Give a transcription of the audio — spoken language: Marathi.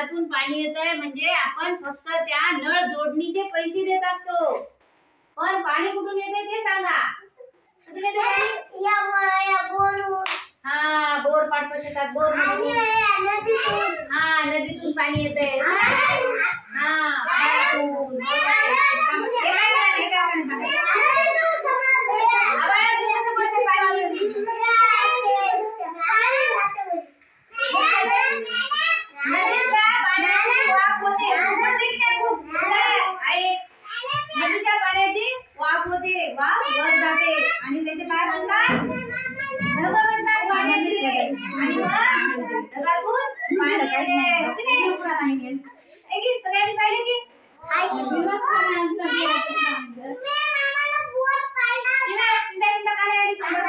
ढगातून पाणी येतंय म्हणजे आपण फक्त त्या नळ जोडणीचे पैसे देत असतो, पण पाणी कुठून येते ते सांगा. कुठून येते पाणी? हा, बोर पाडतो शेतात, बोर नदीतून पाणी येतंय. नदीच्या पाण्याची वाफ होते, वाफ वर जाते आणि त्याचे काय बनतात? ढग बनतात पाण्याचे आणि मग ढगातून पाणी येते. सगळ्यांनी पाहिले की